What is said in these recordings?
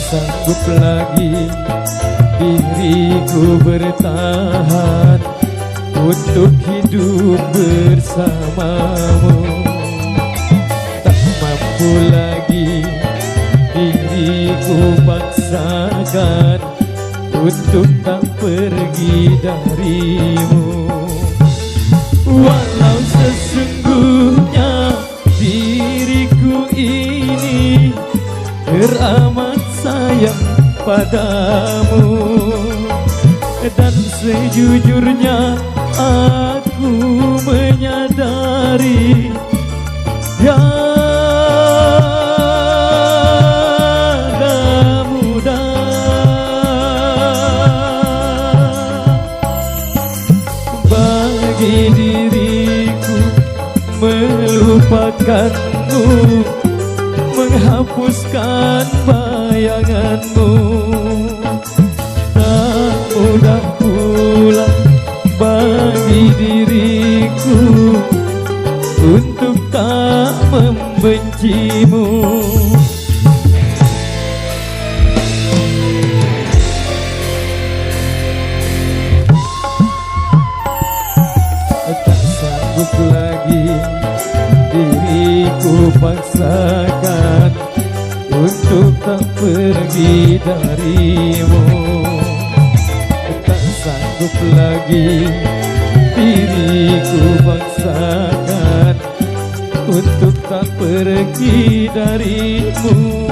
sanggup lagi diriku bertahan untuk hidup bersamamu. Tak mampu lagi diriku paksakan untuk tak pergi darimu. Walau sesungguhnya diriku ini teramat sayang padamu, dan sejujurnya aku menyadari tiada mudah bagi diriku melupakanmu, menghapuskan bayanganmu. Tak mudah pula bagi diriku untuk tak membencimu. Tak sanggup lagi diriku paksakan untuk tak pergi darimu. Tak sanggup lagi diriku paksakan untuk tak pergi darimu.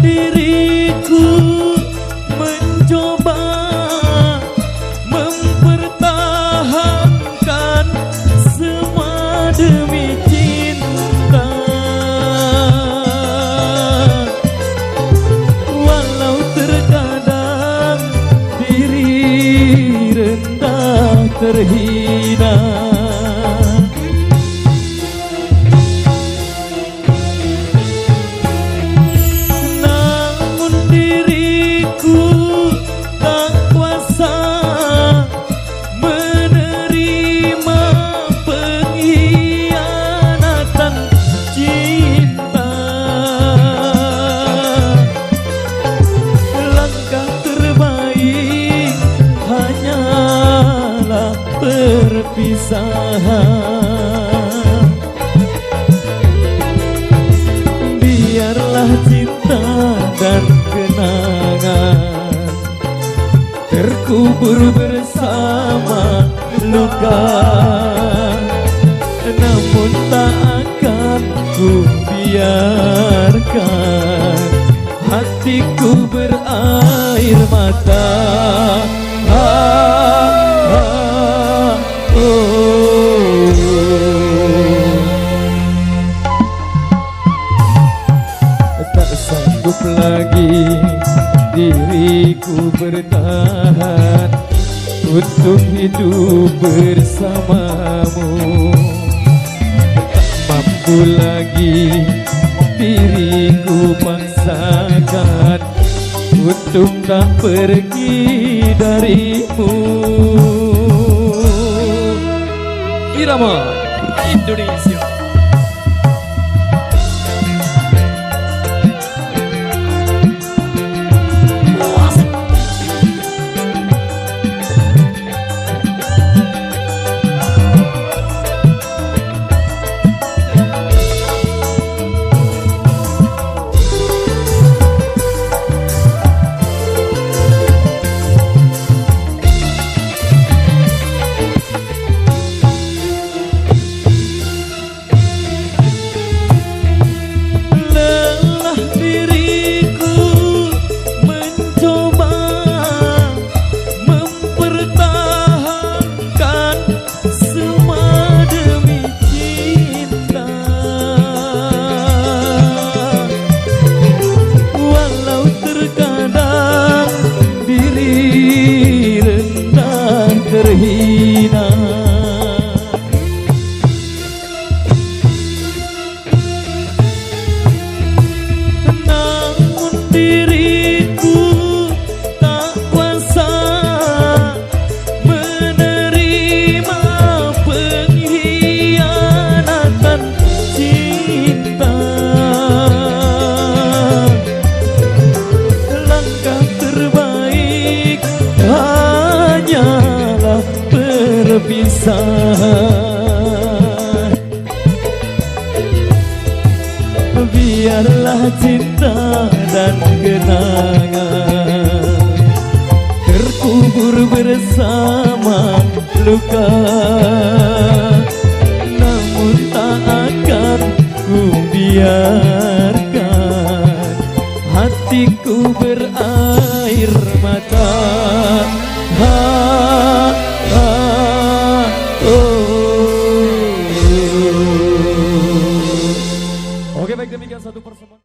Diriku mencoba mempertahankan semua demi cinta, walau terkadang diri rendah terhina. Perpisahan, biarlah cinta dan kenangan terkubur bersama luka, namun tak akan ku biarkan hatiku berair mata. Tak sanggup lagi diriku bertahan untuk hidup bersamamu. Tak mampu lagi diriku paksakan untuk tak pergi darimu. Irama Indonesia. biarlah cinta dan kenangan terkubur bersama luka, namun tak akan ku biarkan hatiku berair mata. Ha, ha, oh. Oke, baik, demikian satu persembahan.